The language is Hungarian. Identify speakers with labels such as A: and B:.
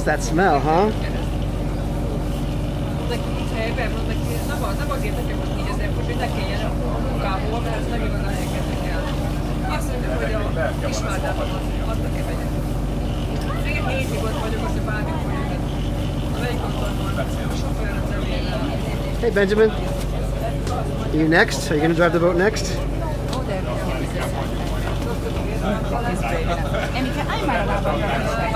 A: that smell, huh? Hey Benjamin, are you next? Are you gonna drive the boat next?
B: Én már a lábam